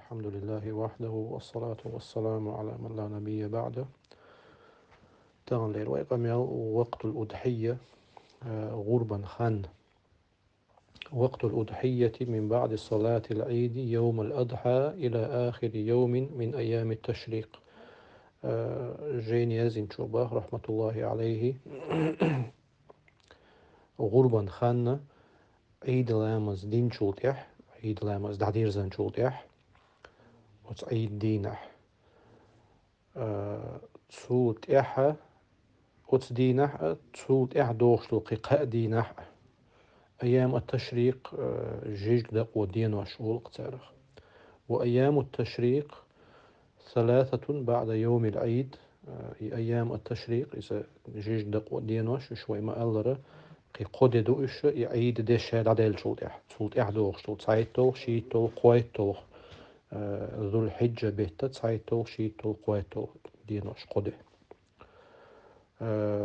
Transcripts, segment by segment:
الحمد لله وحده والصلاة والسلام على من لا نبي بعده. تغلير ويقام وقت الأضحية غربا خان. وقت الأضحية من بعد صلاة العيد يوم الأضحى إلى آخر يوم من أيام التشريق. جين يزن شوبه رحمة الله عليه غربا خان عيد لامز دين شولتيح عيد لامز دعدير زن شولتيح وعيد دينح صوت إحا أوتس دينح صوت إح دوغشتو قيقاء دينح أيام التشريق جيج دق ودين وشغل قتارخ. وأيام التشريق ثلاثة بعد يوم العيد. أيام التشريق إذا جيج دق ودين وش شوي ما ألره قي قد دوش يعيد ديش عدل شوت إح صوت إح دوغشتو تسايتو شيتو قويتو ذو الحجة بيتا تسايتو شيتو قويتو دين وش قده.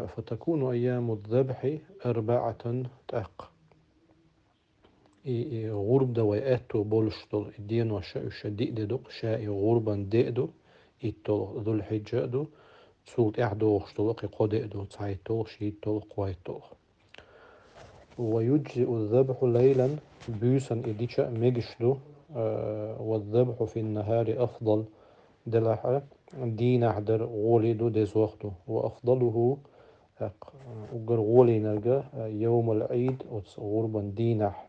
فتكون أيام الذبح 4 تأق. غرب دوائاتو بولشتول الدين وشا ديدو شاء غربا ديدو إتو ذو الحجة دو سولت إحدو شتولق قدئدو تايتو شيتو قويتو. ويجزئ الذبح ليلا بيسا إديشا مجشدو. والذبح في النهار أفضل دلحة دين أحدر غولدو ديز وقتو وأفضله أقر غولي نرجع يوم العيد غربا دينح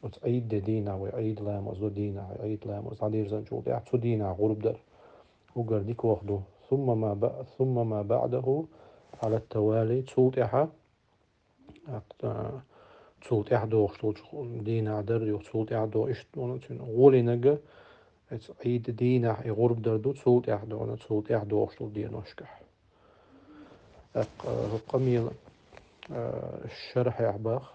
وتعيد دينا ويعيد لامز دينا ويعيد لامز عدير زنجول يعطو دينا غرب در وقر ديك وخدو ثم ما بعده على التوالي تصوت إحا تصوت إح دوغ دينا در يو تصوت إح دو إشت غولي نجا عيد دينا غرب در دو تصوت إح دو تصوت إح دوغ دين وشكح قميل الشرح يعباخ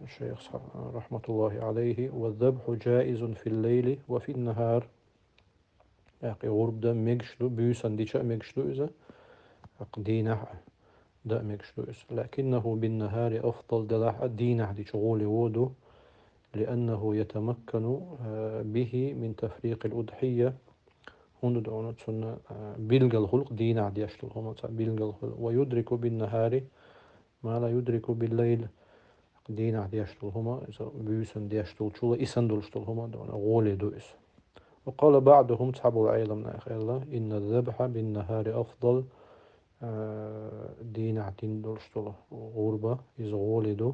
الشيخ رحمة الله عليه. والذبح جائز في الليل وفي النهار. يعني غرب ده ميجشلو بيوسن ديشا ميجشلو إذا دينه ده ميجشلو إذا لكنه بالنهار أفضل دلح دينه دي شغول وودو لأنه يتمكن به من تفريق الأضحية. هون دعونا تسنى بلغ الخلق دينه دي أشتل هم بلغ الخلق ويدرك بالنهار ما لا يدرك بالليل. دينا ديشتل هما إذا بيوسن ديشتل شولا إسن دولشتل هما دون غولي دوئس. وقال بعضهم تحبوا العيلة من أخي الله إن الذبح بالنهار أفضل. دينا دين دولشتل غربة إذا غولي دو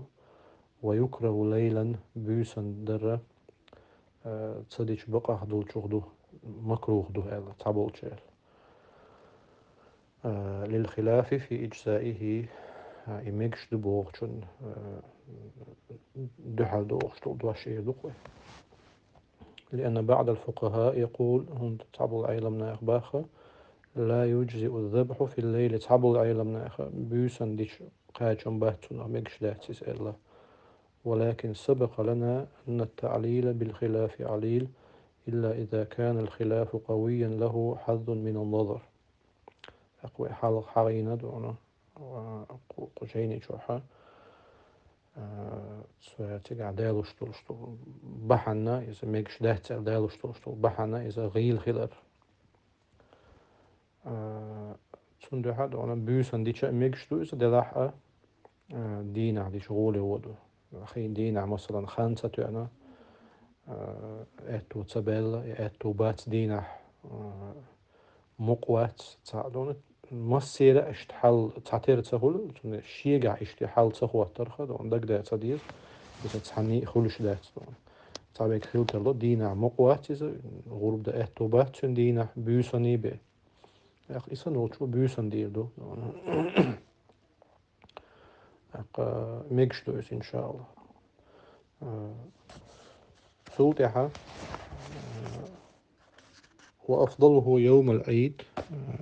ويكره ليلا بيوسن در تصديش بقى دول شغدو مكروه دو هذا تحبوا الشيء للخلاف في إجزائه إميكش دبوغشن دحل دوغشتل دواشي دوقوي. لأن بعض الفقهاء يقول هم تعبوا العيلة من أخباخة لا يجزئ الذبح في الليل تعبوا العيلة من أخ بيوسن ديش قاچن باتون أميكش داتسيس إلا. ولكن سبق لنا أن التعليل بالخلاف عليل إلا إذا كان الخلاف قويا له حظ من النظر. أقوى حال حغينا دونا وقجيني شوحا سواتيق دالوشتولشتول بحنا إذا ميكش دهتر دالوشتولشتول بحنا إذا غيل خلر تسندو حد أنا بيوسن ديشا ميكشتو إذا دلحة دينا دي شغولي ودو أخي دينا مثلا 5 أنا إتو تسابيل إتو بات دينا مقوات تعدون مصيرة اشتحال تعتير تسهول شيقع اشتحال تسهوات ترخى دون دق دا تدير إذا تحني خلش دات دون تعبيك خلتر لو دينا مقوات إذا غروب دا إتو بات دينا بيوسني بي يا أخي إسا نوتشو بيوسن دير دو ميكش دوس إن شاء الله. سلطحة وأفضله يوم العيد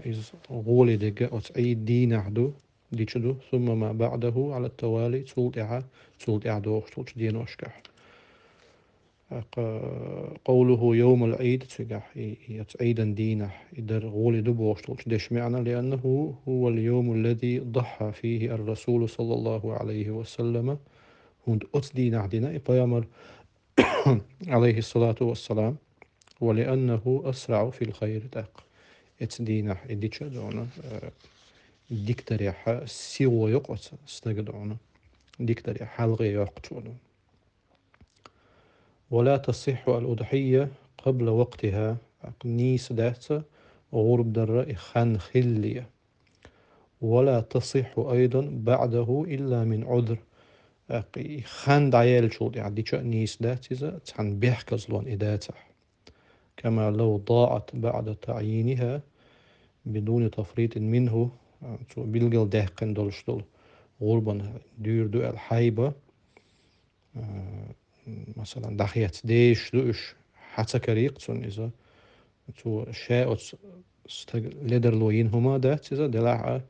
إذ غولي دقة عيد دين عدو ديشدو ثم ما بعده على التوالي سلطحة دوغ سلطح دين وشكح. قوله يوم العيد تسجح عيدا دينه إدر غولي دبوغ ديش معنى لأنه هو اليوم الذي ضحى فيه الرسول صلى الله عليه وسلم. هند أتدينه دينا إقيامر عليه الصلاة والسلام ولأنه أسرع في الخير تاق اتدينا إديتش دونا ديكتريا سيو يقوت استقدونا ديكتريا حلغي يقتون. ولا تصح الأضحية قبل وقتها نيس داتا غرب در خان خلية. ولا تصح أيضا بعده إلا من عذر خان دعيال شو يعني دي نيس داتيزا تحن بيحكز لون إداتا كما لو ضاعت بعد تعيينها بدون تفريط منه بيلقل دهقن دولشتول غربا دير دو الحيبة مثلا دخيت ديش دوش حتى كريق تون إذا تو شاء لدر لوين هما دات إذا دلع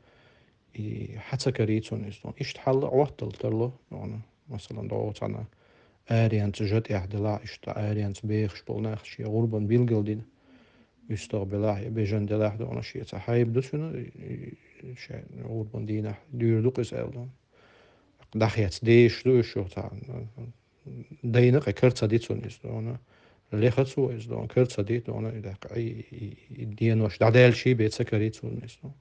حتى كريق تون إذا إشت حل عوضل ترلو يعني مثلا دوت أنا آريانت جت إحدلاع إشت آريانت بيخ شبول ناخشي غربا بيلقل دين يستقبلاه بيجن دلاح دون شيء تحايب دوسنا شيء غربا دينا دير دوقس أيضا دخيت ديش دوش شو تاع دينق كرت ديتون إزدونا ليختو إزدون كرت ديتون إذا الدين وش تعديل شيء بيتسكريتون إزدون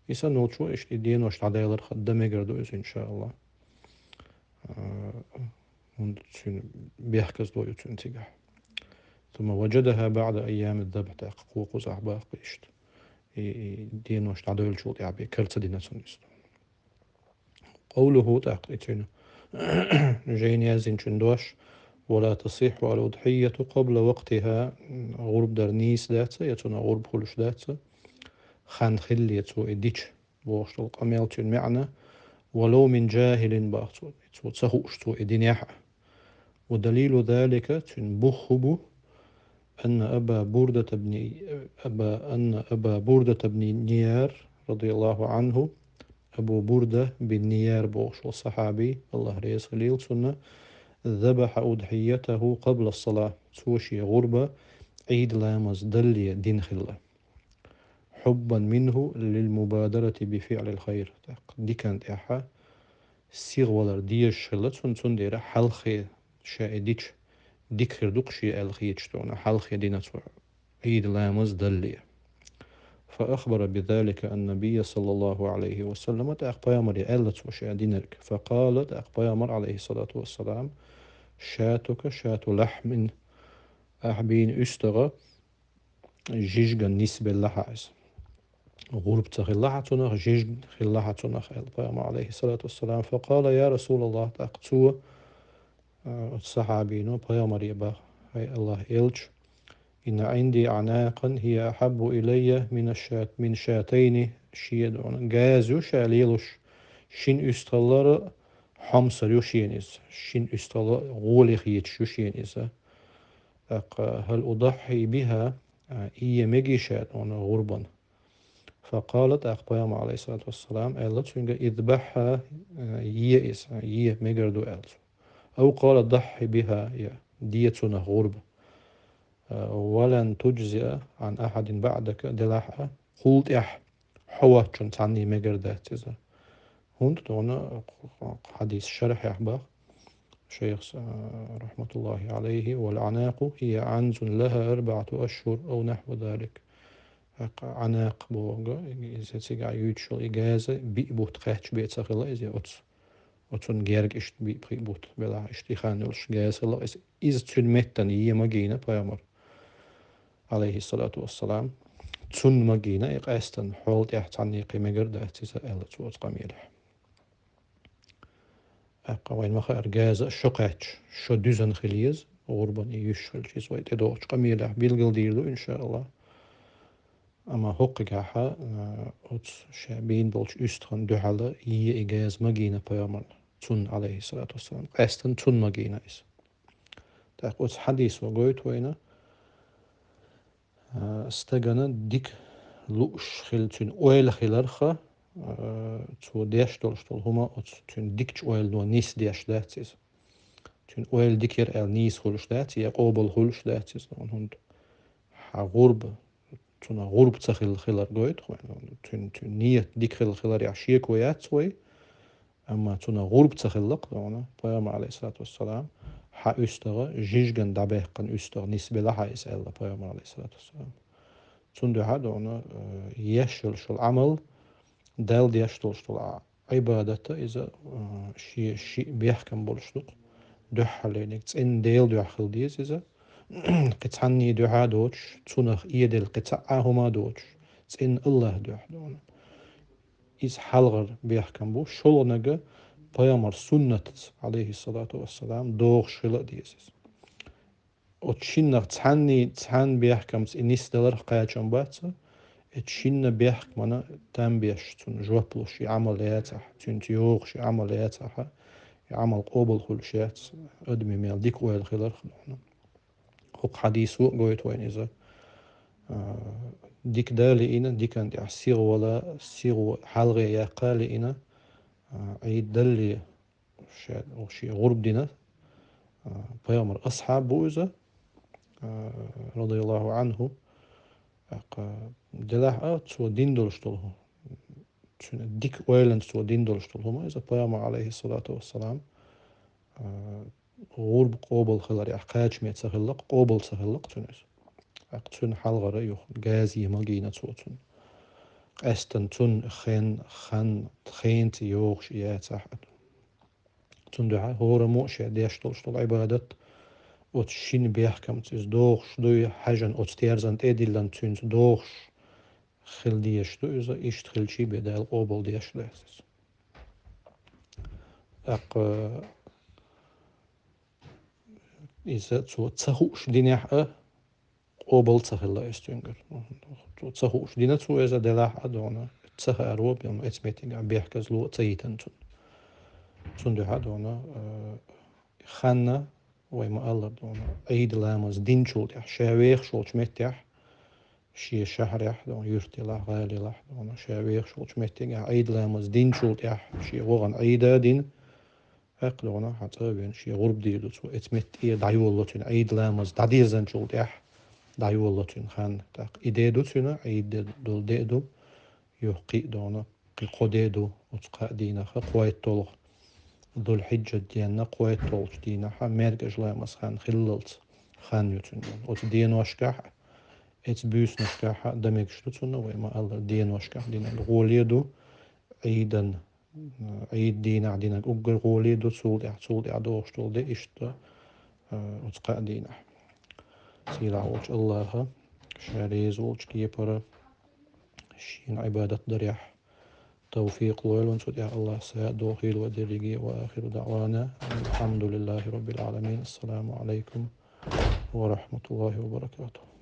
إذا نوتشو إيش الدين وش تعديل خدمة جردو إن شاء الله ونتشون بيحكز دو يتون تيجح ثم وجدها بعد أيام الذبح تحقوق زعبا قيشت الدين وش تعديل شو يعني كرت دينتون إزدون قوله تحقيتون جين يازين شندوش ولا تصيح الأضحية قبل وقتها غرب درنيس داتسا يتونا غرب خلوش داتسا خان خلي يتو إديش بوشتل قميلتون معنى ولو من جاهل باختو يتو تسهوش تو إدينيحة. ودليل ذلك تنبخب أن أبا بردة بن نيار رضي الله عنه أبو بردة بن نيار بوشتل صحابي الله ريس خليل سنة ذبح أضحيته قبل الصلاة سوشي غربة عيد لامز دلية دين خلة حبا منه للمبادرة بفعل الخير دي كانت إحا سيغ ولر ديش خلة سن ديرا حلخي شائديش ديك خردوق شي الخيتشتونا حلخي دينة عيد لامز دلية. فأخبر بذلك النبي صلى الله عليه وسلم تأقبيامر يألت وشي دينرك فقال تأقبيامر عليه الصلاة والسلام شاتك شات لحم أحبين أستغى جيجا نسبة لحاز غرب تخلحتنا جيج خلحتنا خيل عليه الصلاة والسلام فقال يا رسول الله تأقتوه الصحابين بيامر يبا هاي الله إلج إن عندي أعناقا هي أحب إلي من شاتين شيدون جازو شاليلوش شين أستغلر حمصر يوشينيز شين أستغلر غولي خيت يوشينيز هل أضحي بها إيه مجيشات أنا غربا فقالت أقبام عليه الصلاة والسلام قالت اذبحها يئس مجردو قالت أو قال ضحي بها ديتنا غربة ولن تجزئ عن أحد بعدك دلحة قلت حوة تعني مجردات هند دونا حديث شرح أحبار شيخ رحمة الله عليه والعناق هي عنز لها 4 أشهر أو نحو ذلك عناق بوغا إذا تيجا يوتشل إجازة بيبوت قاتش بيتساق الله إذا أتون جيرج إشت بيبوت بلا إشتخانلش جاز الله إذا تون متن يمجينا بيامر عليه الصلاة والسلام تون مجينا إقاستن حول تحتني قيمة جردة تيسا ألا توت قميلح وين ما خير جاز شقاتش شو دوزن خليز غربان يشل شي سويت إدوش قميلح بيلقل ديرلو إن شاء الله أما حققها أت شعبين بولش أستخن دحالة إجاز مجينا بيامر تون عليه الصلاة والسلام قاستن تون مجينا إس تأخذ حديث وقويت وينا استجنا ديك لوش خل تون أويل خلرخة تو ديش دولشتول هما تون ديكش أويل نو نيس ديش داتيز تون أويل ديكير نيس خلش داتي يقوبل خلش داتيز هند غرب تون غرب تخل خلر قويت تون نية ديك خلر يعشيه كويات وي أما تون غرب تخلق بيام عليه الصلاة والسلام حا أستغى جيجن دبه قن أستغى نسبة لها إس الله بيامر عليه الصلاة والسلام تون ده هذا أنا يشل شو العمل دال ديشتول شو عبادته إذا شيء بيحكم بولشتوق دح عليك تين ديل دحل ديز إذا قطعني دحا دوتش تونخ إيدل قطعة هما دوتش تين الله دح دون إز حلغر بيحكم بو شول نجا بيامر سنة عليه الصلاة والسلام دوغ شلا ديز وتشينك تحن بيحكم إنيس دلر قايتشان باتسا تشين بيحكمنا تام بيشتون جوابلوش عملياتها تنتيوغ عملياتها عمل قوبل كل شيء أدمي ميل ديك ويل خلال خلونا حق حديثو قويت وين إذا ديك دالي إنا ديك أنت أحسيغ ولا سيغ حلغي يا قالي إنا عيد دالي شي غرب دينا بيامر أصحاب بوزة رضي الله عنه دلاح تسوى دين دولشتوله ديك ويلن تسوى دين دولشتوله إذا بيامر عليه الصلاة والسلام غرب قوبل خلال أحقاج ميت سهلق قوبل سهلق تونس أقتون حلغة يوخ غازي مجينة صوتون أستن تون خان خين تيوخ شيات صحت تون دعاء هو موشي ديشتول شتول عبادة وتشين بيحكم تيز دوخش دوي حاجن أتستيرزن إدلن تونس دوخش خل ديشتو إذا إشتخل شي بدال قوبل ديش لاسس أق إذا تسهوش دينيح قوبل تسهل استنجر تسهوش دينا تسو إذا دلاح أدونا تسهل أروب يوم إتميتين عم بيحكز لو تيتن تون ده هادونا خانة ويما الله دونا عيد لامز دين شولتيح شاويخ شولش متيح شي شهريح دون يرتي له غالي له دونا شاويخ شولش متيح عيد لامز دين شولتيح شي غوغن عيدا دين دونا حتى بين شي غرب ديدو تو إتمت إيه دايولتين عيد لامز داديزن شولتيح دايولتين خان تاق إيديدو تينا عيد دول ديدو يوقي دونا قي قديدو وتقا دينا قويت طولغ ذو الحجة ديالنا قويت طولغ دينا ميرجش لامس خان خللت خان يوتن وت دين واشكاح ات بيوس نشكاح دميكش تتنا ويما الله دين واشكاح دينا الغوليدو عيدا عيد دينا عدينا أقل غوليدو تسول دوغش تول دي إشتا وتقا دينا سيلا وش الله شاريز وش كيبرا شين عبادة دريح توفيق لويلون سوديا الله سيادو خيل ودريقي وآخر دعوانا الحمد لله رب العالمين السلام عليكم ورحمة الله وبركاته